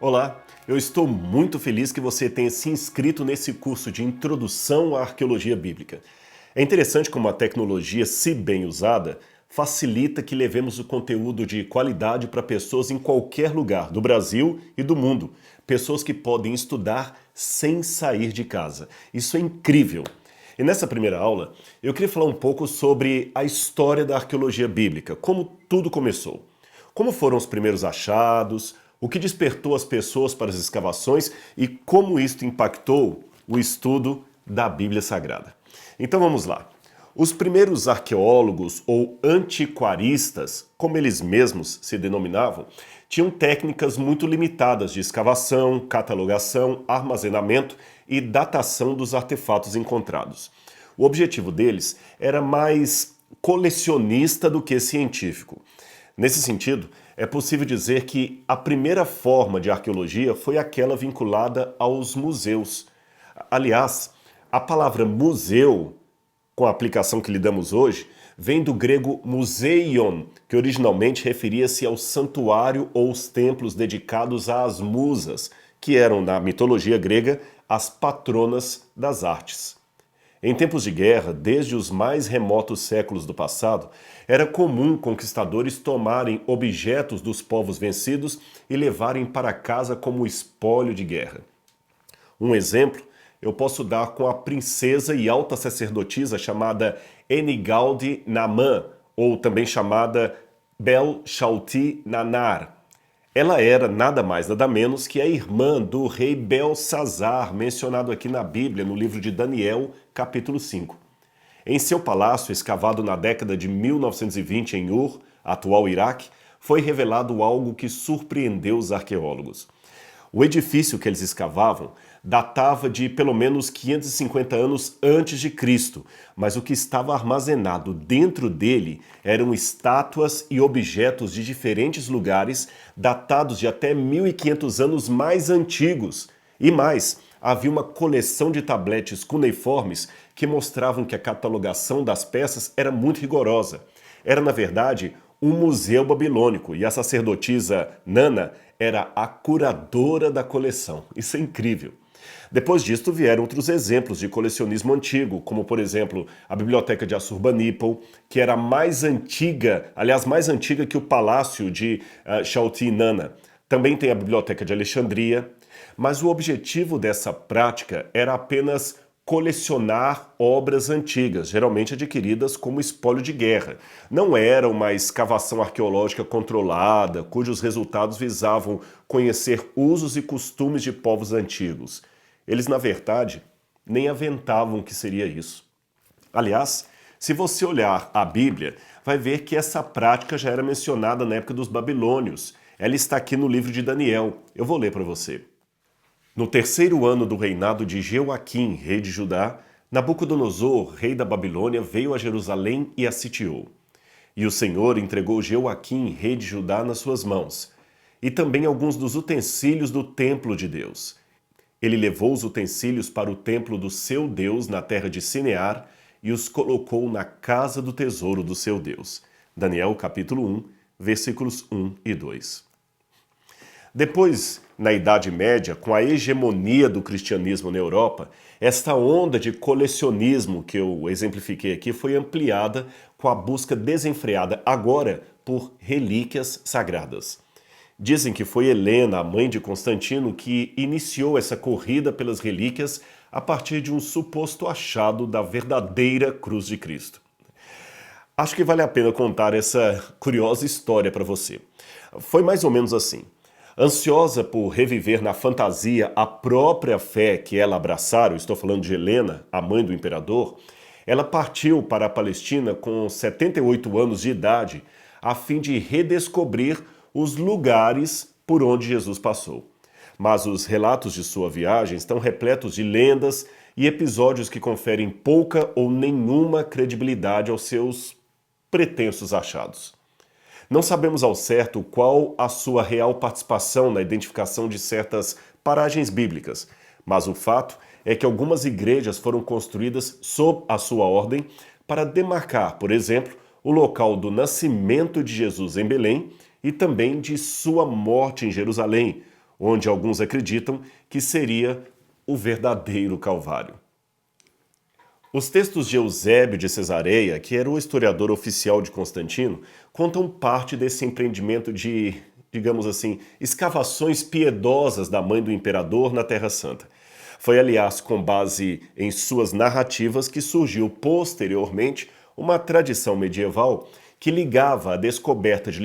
Olá, eu estou muito feliz que você tenha se inscrito nesse curso de Introdução à Arqueologia Bíblica. É interessante como a tecnologia, se bem usada, facilita que levemos o conteúdo de qualidade para pessoas em qualquer lugar do Brasil e do mundo. Pessoas que podem estudar sem sair de casa. Isso é incrível! E nessa primeira aula, eu queria falar um pouco sobre a história da arqueologia bíblica, como tudo começou. Como foram os primeiros achados, o que despertou as pessoas para as escavações e como isto impactou o estudo da Bíblia Sagrada. Então vamos lá. Os primeiros arqueólogos ou antiquaristas, como eles mesmos se denominavam, tinham técnicas muito limitadas de escavação, catalogação, armazenamento e datação dos artefatos encontrados. O objetivo deles era mais colecionista do que científico. Nesse sentido, é possível dizer que a primeira forma de arqueologia foi aquela vinculada aos museus. Aliás, a palavra museu, com a aplicação que lhe damos hoje, vem do grego museion, que originalmente referia-se ao santuário ou os templos dedicados às musas, que eram, na mitologia grega, as patronas das artes. Em tempos de guerra, desde os mais remotos séculos do passado, era comum conquistadores tomarem objetos dos povos vencidos e levarem para casa como espólio de guerra. Um exemplo eu posso dar com a princesa e alta sacerdotisa chamada Enigaldi Naamã, ou também chamada Bel-Shalti Nanar. Ela era nada mais nada menos que a irmã do rei Belsazar, mencionado aqui na Bíblia, no livro de Daniel, capítulo 5. Em seu palácio, escavado na década de 1920 em Ur, atual Iraque, foi revelado algo que surpreendeu os arqueólogos. O edifício que eles escavavam datava de pelo menos 550 anos antes de Cristo, mas o que estava armazenado dentro dele eram estátuas e objetos de diferentes lugares, datados de até 1500 anos mais antigos. E mais, havia uma coleção de tabletes cuneiformes que mostravam que a catalogação das peças era muito rigorosa. Era, na verdade, um museu babilônico e a sacerdotisa Nana era a curadora da coleção. Isso é incrível. Depois disto vieram outros exemplos de colecionismo antigo, como por exemplo a Biblioteca de Assurbanipal, que era mais antiga, aliás mais antiga que o Palácio de Chalti-Nana. Também tem a Biblioteca de Alexandria, mas o objetivo dessa prática era apenas colecionar obras antigas, geralmente adquiridas como espólio de guerra. Não era uma escavação arqueológica controlada, cujos resultados visavam conhecer usos e costumes de povos antigos. Eles, na verdade, nem aventavam que seria isso. Aliás, se você olhar a Bíblia, vai ver que essa prática já era mencionada na época dos babilônios. Ela está aqui no livro de Daniel. Eu vou ler para você. No terceiro ano do reinado de Jeoaquim, rei de Judá, Nabucodonosor, rei da Babilônia, veio a Jerusalém e a sitiou. E o Senhor entregou Jeoaquim, rei de Judá, nas suas mãos, e também alguns dos utensílios do templo de Deus. Ele levou os utensílios para o templo do seu Deus na terra de Sinear e os colocou na casa do tesouro do seu Deus. Daniel capítulo 1, versículos 1 e 2. Depois, na Idade Média, com a hegemonia do cristianismo na Europa, esta onda de colecionismo que eu exemplifiquei aqui foi ampliada com a busca desenfreada agora por relíquias sagradas. Dizem que foi Helena, a mãe de Constantino, que iniciou essa corrida pelas relíquias a partir de um suposto achado da verdadeira cruz de Cristo. Acho que vale a pena contar essa curiosa história para você. Foi mais ou menos assim. Ansiosa por reviver na fantasia a própria fé que ela abraçara, eu estou falando de Helena, a mãe do imperador, ela partiu para a Palestina com 78 anos de idade a fim de redescobrir os lugares por onde Jesus passou. Mas os relatos de sua viagem estão repletos de lendas e episódios que conferem pouca ou nenhuma credibilidade aos seus pretensos achados. Não sabemos ao certo qual a sua real participação na identificação de certas paragens bíblicas, mas o fato é que algumas igrejas foram construídas sob a sua ordem para demarcar, por exemplo, o local do nascimento de Jesus em Belém e também de sua morte em Jerusalém, onde alguns acreditam que seria o verdadeiro Calvário. Os textos de Eusébio de Cesareia, que era o historiador oficial de Constantino, contam parte desse empreendimento de, digamos assim, escavações piedosas da mãe do imperador na Terra Santa. Foi, aliás, com base em suas narrativas que surgiu posteriormente uma tradição medieval que ligava a descoberta de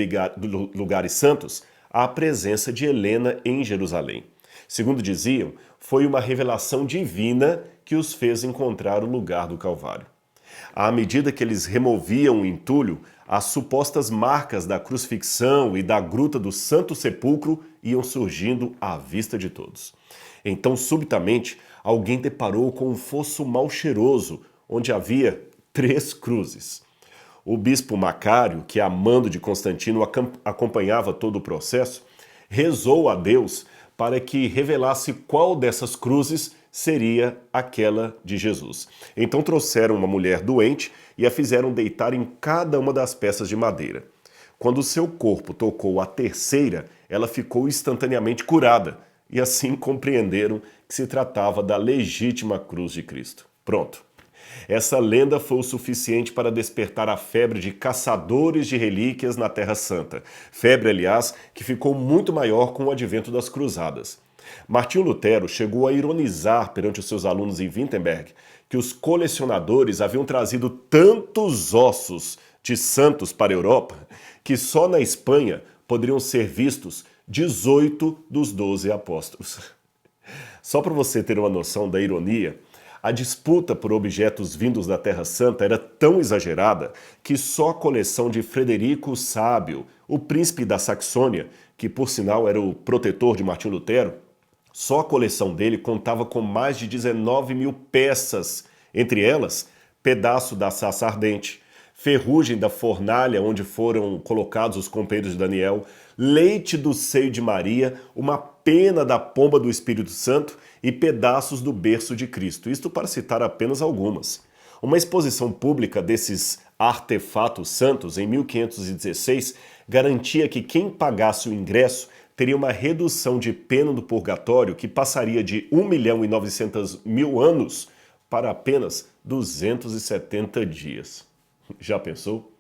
lugares santos à presença de Helena em Jerusalém. Segundo diziam, foi uma revelação divina que os fez encontrar o lugar do Calvário. À medida que eles removiam o entulho, as supostas marcas da crucifixão e da gruta do Santo Sepulcro iam surgindo à vista de todos. Então, subitamente, alguém deparou com um fosso mal cheiroso, onde havia 3 cruzes. O bispo Macário, que a mando de Constantino acompanhava todo o processo, rezou a Deus para que revelasse qual dessas cruzes seria aquela de Jesus. Então trouxeram uma mulher doente e a fizeram deitar em cada uma das peças de madeira. Quando o seu corpo tocou a terceira, ela ficou instantaneamente curada, e assim compreenderam que se tratava da legítima cruz de Cristo. Pronto. Essa lenda foi o suficiente para despertar a febre de caçadores de relíquias na Terra Santa. Febre, aliás, que ficou muito maior com o advento das cruzadas. Martinho Lutero chegou a ironizar perante os seus alunos em Wittenberg que os colecionadores haviam trazido tantos ossos de santos para a Europa que só na Espanha poderiam ser vistos 18 dos 12 apóstolos. Só para você ter uma noção da ironia, a disputa por objetos vindos da Terra Santa era tão exagerada que só a coleção de Frederico o Sábio, o príncipe da Saxônia, que por sinal era o protetor de Martinho Lutero, só a coleção dele contava com mais de 19.000 peças, entre elas pedaço da sarça ardente, ferrugem da fornalha onde foram colocados os companheiros de Daniel, leite do seio de Maria, uma pena da pomba do Espírito Santo e pedaços do berço de Cristo. Isto para citar apenas algumas. Uma exposição pública desses artefatos santos em 1516 garantia que quem pagasse o ingresso teria uma redução de pena do purgatório que passaria de 1.900.000 anos para apenas 270 dias. Já pensou?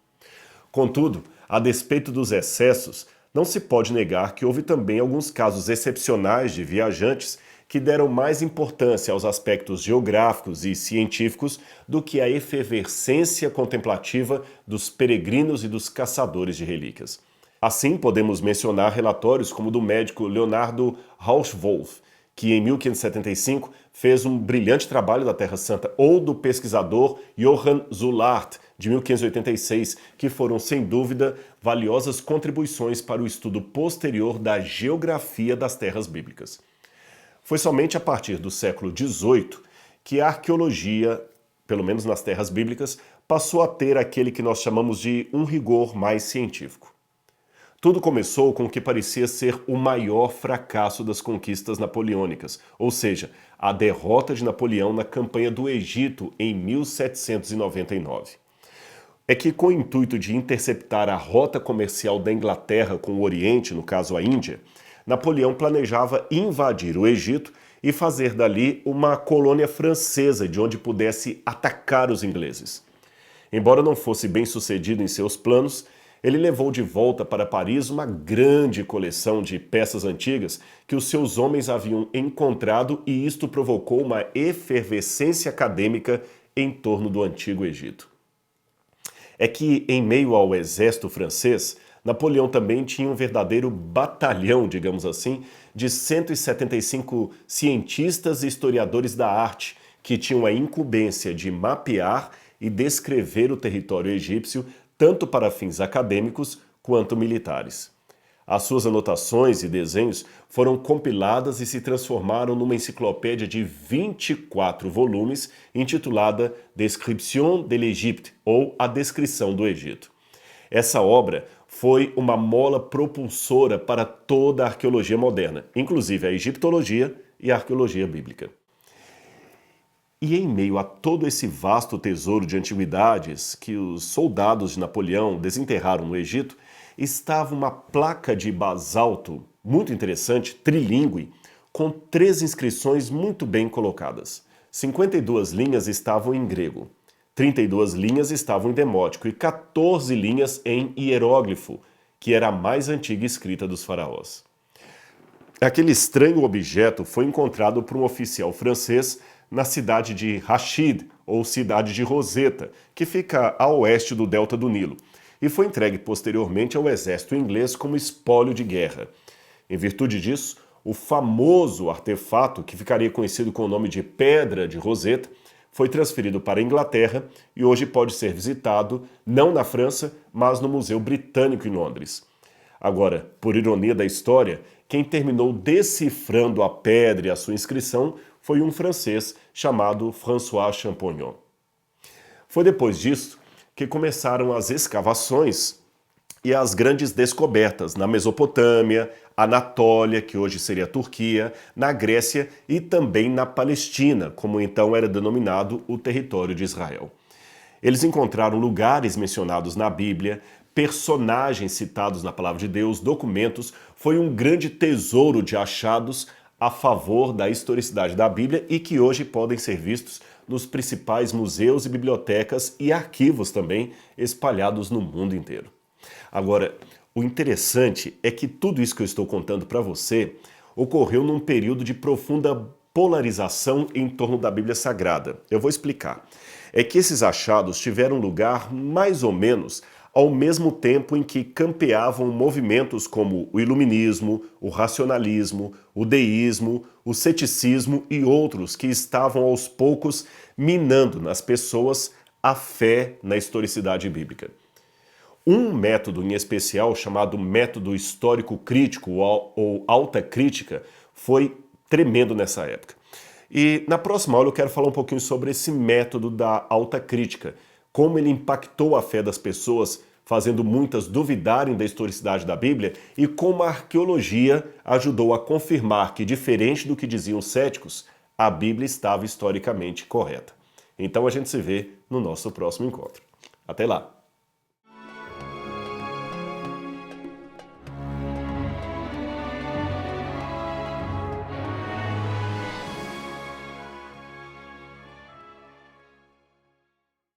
Contudo, a despeito dos excessos, não se pode negar que houve também alguns casos excepcionais de viajantes que deram mais importância aos aspectos geográficos e científicos do que à efervescência contemplativa dos peregrinos e dos caçadores de relíquias. Assim, podemos mencionar relatórios como o do médico Leonardo Rauschwolf, que em 1575 fez um brilhante trabalho da Terra Santa, ou do pesquisador Johann Szulart, de 1586, que foram, sem dúvida, valiosas contribuições para o estudo posterior da geografia das terras bíblicas. Foi somente a partir do século XVIII que a arqueologia, pelo menos nas terras bíblicas, passou a ter aquele que nós chamamos de um rigor mais científico. Tudo começou com o que parecia ser o maior fracasso das conquistas napoleônicas, ou seja, a derrota de Napoleão na campanha do Egito em 1799. É que, com o intuito de interceptar a rota comercial da Inglaterra com o Oriente, no caso a Índia, Napoleão planejava invadir o Egito e fazer dali uma colônia francesa de onde pudesse atacar os ingleses. Embora não fosse bem sucedido em seus planos, ele levou de volta para Paris uma grande coleção de peças antigas que os seus homens haviam encontrado, e isto provocou uma efervescência acadêmica em torno do Antigo Egito. É que, em meio ao exército francês, Napoleão também tinha um verdadeiro batalhão, digamos assim, de 175 cientistas e historiadores da arte que tinham a incumbência de mapear e descrever o território egípcio tanto para fins acadêmicos quanto militares. As suas anotações e desenhos foram compiladas e se transformaram numa enciclopédia de 24 volumes intitulada Description de l'Égypte, ou A Descrição do Egito. Essa obra foi uma mola propulsora para toda a arqueologia moderna, inclusive a egiptologia e a arqueologia bíblica. E em meio a todo esse vasto tesouro de antiguidades que os soldados de Napoleão desenterraram no Egito, estava uma placa de basalto muito interessante, trilíngue, com 3 inscrições muito bem colocadas. 52 linhas estavam em grego, 32 linhas estavam em demótico e 14 linhas em hieróglifo, que era a mais antiga escrita dos faraós. Aquele estranho objeto foi encontrado por um oficial francês na cidade de Rachid, ou cidade de Roseta, que fica a oeste do delta do Nilo, e foi entregue posteriormente ao exército inglês como espólio de guerra. Em virtude disso, o famoso artefato, que ficaria conhecido com o nome de Pedra de Roseta, foi transferido para a Inglaterra e hoje pode ser visitado, não na França, mas no Museu Britânico em Londres. Agora, por ironia da história, quem terminou decifrando a pedra e a sua inscrição foi um francês chamado François Champollion. Foi depois disso que começaram as escavações e as grandes descobertas na Mesopotâmia, Anatólia, que hoje seria a Turquia, na Grécia e também na Palestina, como então era denominado o território de Israel. Eles encontraram lugares mencionados na Bíblia, personagens citados na Palavra de Deus, documentos. Foi um grande tesouro de achados a favor da historicidade da Bíblia e que hoje podem ser vistos nos principais museus e bibliotecas e arquivos também espalhados no mundo inteiro. Agora, o interessante é que tudo isso que eu estou contando para você ocorreu num período de profunda polarização em torno da Bíblia Sagrada. Eu vou explicar. É que esses achados tiveram lugar mais ou menos ao mesmo tempo em que campeavam movimentos como o iluminismo, o racionalismo, o deísmo, o ceticismo e outros que estavam aos poucos minando nas pessoas a fé na historicidade bíblica. Um método em especial, chamado método histórico crítico ou alta crítica, foi tremendo nessa época. E na próxima aula eu quero falar um pouquinho sobre esse método da alta crítica, como ele impactou a fé das pessoas, fazendo muitas duvidarem da historicidade da Bíblia e como a arqueologia ajudou a confirmar que, diferente do que diziam os céticos, a Bíblia estava historicamente correta. Então a gente se vê no nosso próximo encontro. Até lá!